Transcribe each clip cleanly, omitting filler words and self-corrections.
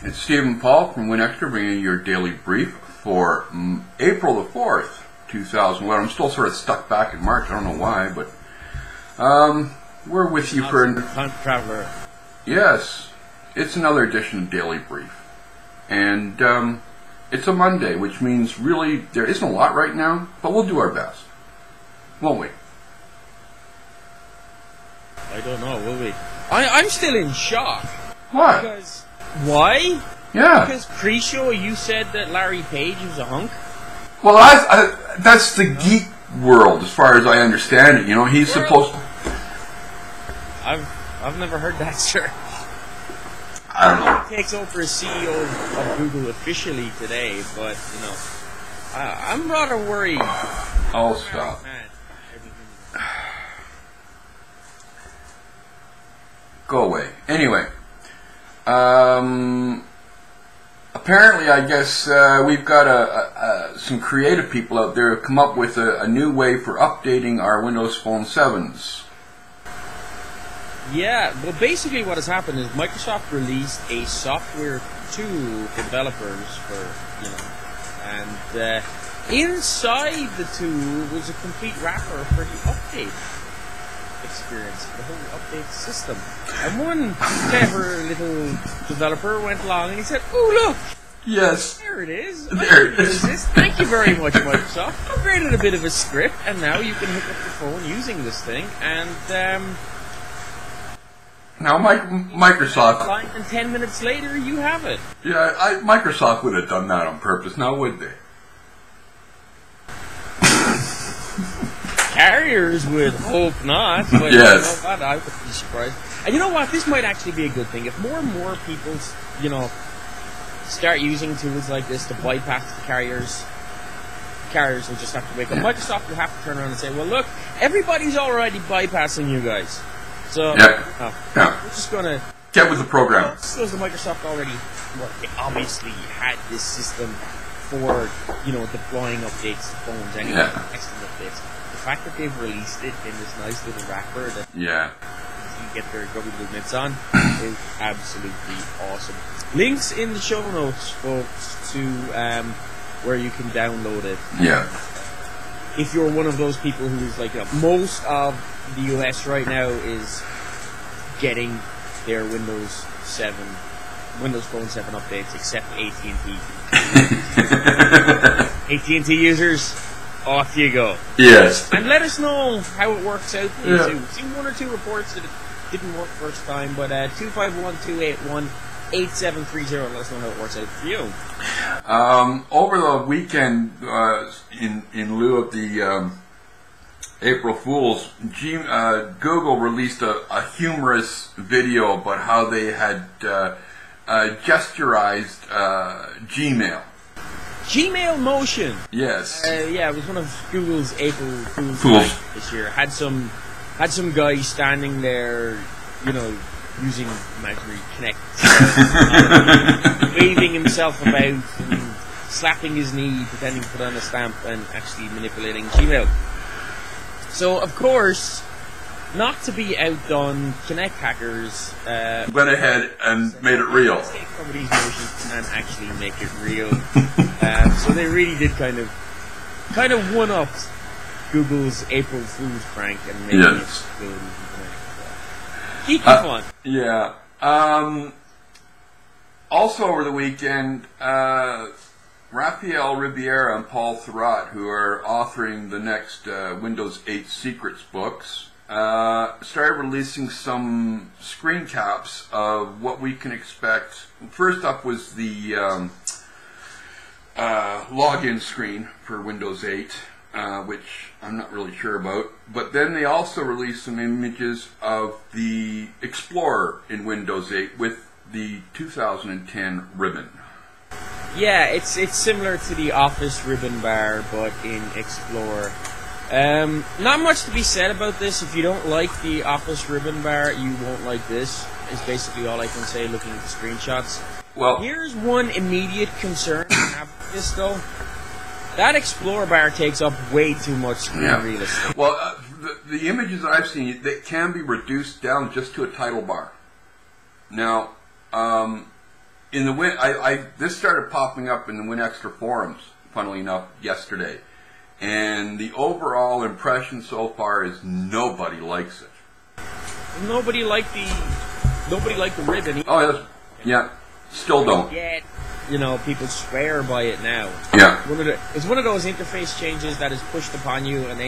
It's Stephen Paul from WinExtra bringing you your daily brief for April the 4th, 2011. I'm still sort of stuck back in March. I don't know why, but we're with you for... Time traveler. Yes, it's another edition of Daily Brief. And it's a Monday, which means really there isn't a lot right now, but we'll do our best. Won't we? I don't know, will we? I'm still in shock. What? Because, why? Yeah. Because pre-show you said that Larry Page was a hunk? Well, that's the geek world, as far as I understand it. You know, he's supposed to... I've never heard that, sir. I don't know. He takes over as CEO of Google officially today, but, you know, I'm rather worried. Oh, stop. Go away. Anyway, apparently, I guess we've got some creative people out there who have come up with a new way for updating our Windows Phone 7s. Yeah, well, basically what has happened is Microsoft released a software tool for developers and inside the tool was a complete wrapper for the update experience, for the whole update system. And one clever little developer went along and he said, "Oh, look! Yes. There it is. There it is. Thank you very much, Microsoft. I created a bit of a script, and now you can hook up your phone using this thing, and now Microsoft... and 10 minutes later, you have it." Yeah, Microsoft would have done that on purpose, now would they? Carriers would hope not, but yes. You know what, I would be surprised. And you know what, this might actually be a good thing. If more and more people, start using tools like this to bypass the carriers will just have to wake up. Microsoft will have to turn around and say, "Well, look, everybody's already bypassing you guys. So, we're just going to... Get with the program." So the Microsoft already, they obviously had this system for, deploying updates to phones anyway, texting updates. The fact that they've released it in this nice little wrapper that you get their grubby mitts on is absolutely awesome. Links in the show notes, folks, to where you can download it. Yeah. If you're one of those people who is like, most of the US right now is getting their Windows Phone 7 updates, except AT&T. AT&T users, off you go. Yes. And let us know how it works out for you too. We've seen one or two reports that it didn't work first time, but 251-281-8730, let us know how it works out for you. Over the weekend, in lieu of the April Fools, Google released a humorous video about how they had gesturized Gmail. Gmail Motion. Yes. Yeah, it was one of Google's April Fools this year. Had some guy standing there, using imaginary Kinect, waving himself about and slapping his knee, pretending to put on a stamp and actually manipulating Gmail. So, of course, not to be outdone, Kinect hackers went ahead and made it real. Take somebody's motions and actually make it real. So they really did kind of one-up Google's April Fool's prank and made it good. Keep it fun. Yeah. Also over the weekend, Raphael Riviera and Paul Thurrott, who are authoring the next Windows 8 Secrets books, started releasing some screen caps of what we can expect. First up was the login screen for Windows 8, which I'm not really sure about. But then they also released some images of the Explorer in Windows 8 with the 2010 ribbon. Yeah, it's similar to the Office ribbon bar, but in Explorer. Not much to be said about this. If you don't like the Office ribbon bar, you won't like this. Is basically all I can say looking at the screenshots. Well, here's one immediate concern I have with this, though. That Explorer bar takes up way too much screen real estate. Well, the images that I've seen, they can be reduced down just to a title bar. Now, in the this started popping up in the WinExtra forums, funnily enough, yesterday, and the overall impression so far is nobody likes it. Nobody liked the ribbon. Oh yeah, still don't. Yet, people swear by it now. Yeah. It's one of those interface changes that is pushed upon you, and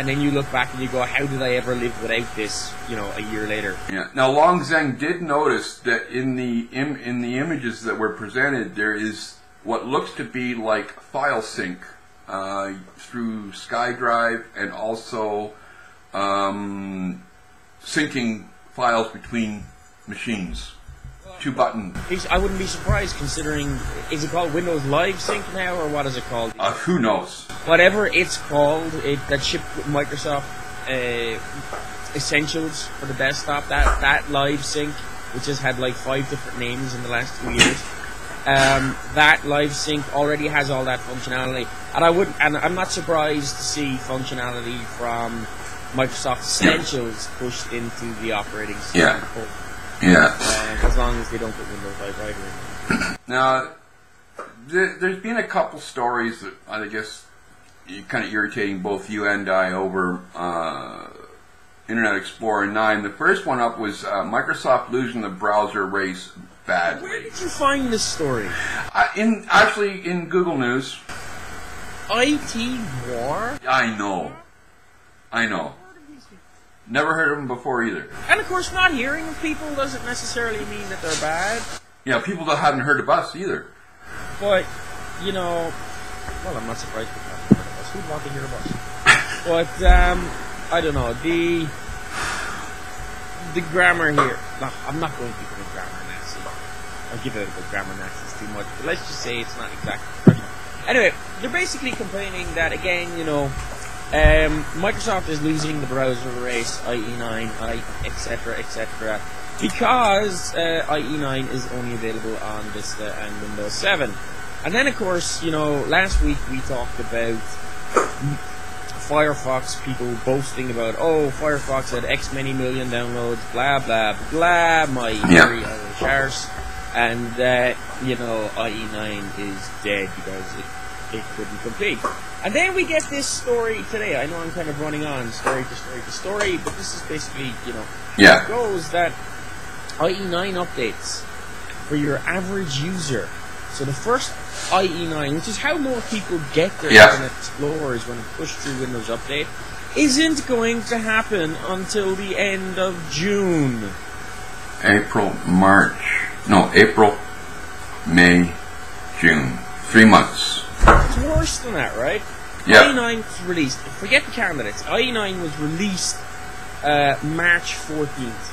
then you look back and you go, how did I ever live without this? A year later. Yeah. Now, Long Zeng did notice that in the images that were presented, there is what looks to be like file sync through SkyDrive, and also syncing files between machines. 2-button. I wouldn't be surprised, considering, is it called Windows Live Sync now, or what is it called? Who knows? Whatever it's called, that shipped with Microsoft Essentials for the desktop, that Live Sync, which has had like 5 different names in the last 2 years, that Live Sync already has all that functionality, and I'm not surprised to see functionality from Microsoft Essentials pushed into the operating system. Yeah. Yeah. As long as they don't put Windows Live Writer in. Now, there's been a couple stories that I guess kind of irritating both you and I over Internet Explorer 9. The first one up was Microsoft losing the browser race badly. Where did you find this story? Actually in Google News. IT war? I know. Never heard of them before either. And of course, not hearing of people doesn't necessarily mean that they're bad. Yeah, people that haven't heard of us either. But, well, I'm not surprised people haven't heard of us. Who'd want to hear of us? But, I don't know, the grammar here. No, I'm not going to give it a grammar Nazi. I'll give it a grammar Nazi, it's too much. But let's just say it's not exactly correct. Anyway, they're basically complaining that, again, Microsoft is losing the browser race, IE9, etc., because IE9 is only available on Vista and Windows 7. And then, of course, last week we talked about Firefox, people boasting about, Firefox had X many million downloads, blah, blah, blah, my very Irish arse. And, IE9 is dead because it couldn't complete. And then we get this story today. I know I'm kind of running on story to story, but this is basically, it goes that IE9 updates for your average user. So the first IE9, which is how more people get their Internet Explorers when pushed through Windows Update, isn't going to happen until the end of June. April, May, June. 3 months. It's worse than that, right? Yeah. IE9 was released. Forget the candidates. IE9 was released March 14th.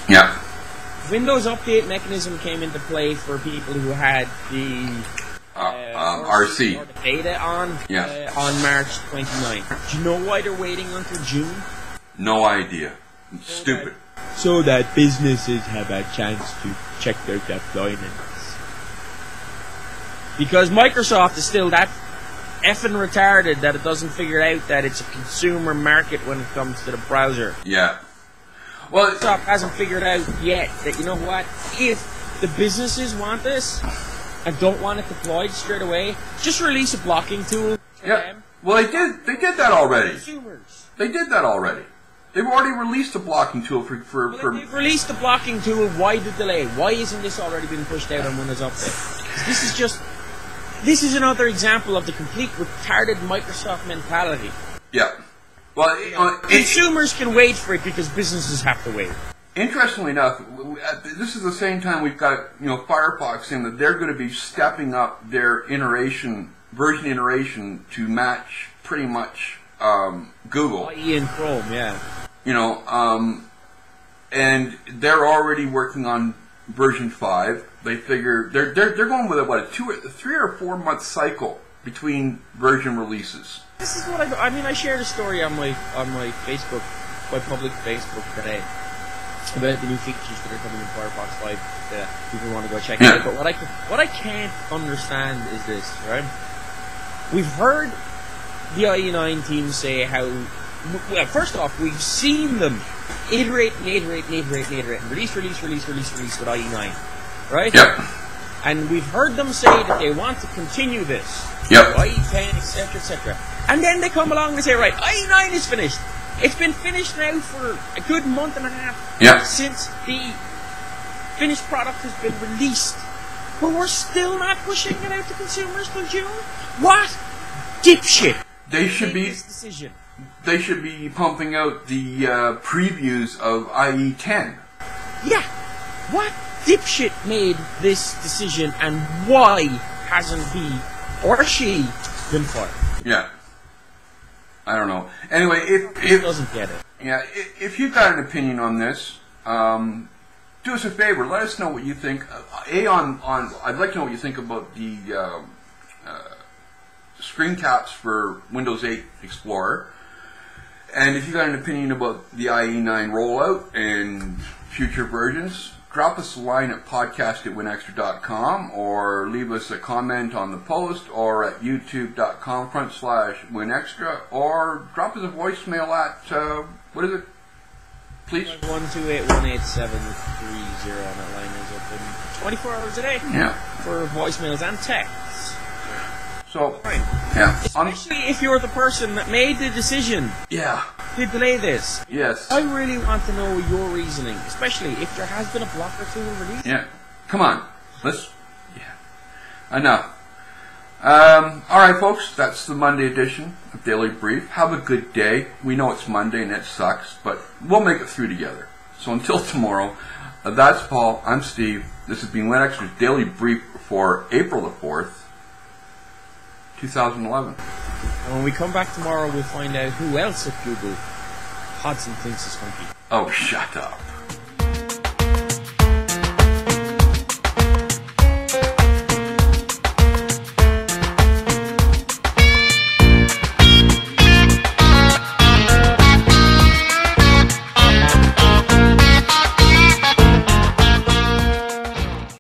Yeah. Windows Update mechanism came into play for people who had the RC or the beta on March 29th. Do you know why they're waiting until June? No idea. It's stupid. So that businesses have a chance to check their deployments. Because Microsoft is still that effing retarded that it doesn't figure out that it's a consumer market when it comes to the browser. Yeah. Well, Microsoft hasn't figured out yet that, if the businesses want this and don't want it deployed straight away, just release a blocking tool for them. Well, they did that already. Consumers. They did that already. They've already released a blocking tool for If they've released the blocking tool, why the delay? Why isn't this already been pushed out on Windows Update? This is another example of the complete retarded Microsoft mentality. Yeah. Well, consumers can wait for it because businesses have to wait. Interestingly enough, this is the same time we've got Firefox saying that they're going to be stepping up their version iteration to match pretty much Google. IE and Chrome, yeah. And they're already working on version 5. They figure they're going with a 3 or 4 month cycle between version releases. This is what I shared a story on my Facebook, my public Facebook today, about the new features that are coming in Firefox 5. People want to go check it out. But what I can't understand is this, right? We've heard the IE9 team say how, well, first off, we've seen them iterate, and release with IE9, right? Yep. And we've heard them say that they want to continue this. Yep. IE10, etc., etc. And then they come along and say, right, IE9 is finished. It's been finished now for a good month and a half. Yep. Since the finished product has been released. But we're still not pushing it out to consumers till June? What dipshit? They should be. This decision. They should be pumping out the previews of IE10. Yeah. What dipshit made this decision, and why hasn't he or she been fired? Yeah. I don't know. Anyway, He doesn't get it. Yeah, if you've got an opinion on this, do us a favor. Let us know what you think. I'd like to know what you think about the screen caps for Windows 8 Explorer. And if you've got an opinion about the IE9 rollout and future versions, drop us a line at podcast@winextra.com, or leave us a comment on the post, or at youtube.com/winextra, or drop us a voicemail at, what is it? Please? 128-187-30, and that line is open 24 hours a day. Yeah. For voicemails and texts. So, Right. yeah. Especially if you're the person that made the decision Yeah. to delay this. Yes. I really want to know your reasoning, especially if there has been a block or two in release. Yeah. Come on. Yeah. Enough. Alright folks, that's the Monday edition of Daily Brief. Have a good day. We know it's Monday and it sucks, but we'll make it through together. So until tomorrow, that's Paul, I'm Steve. This has been WinExtra's Daily Brief for April the 4th, 2011. And when we come back tomorrow, we'll find out who else at Google Hodson thinks is funky. Oh, shut up.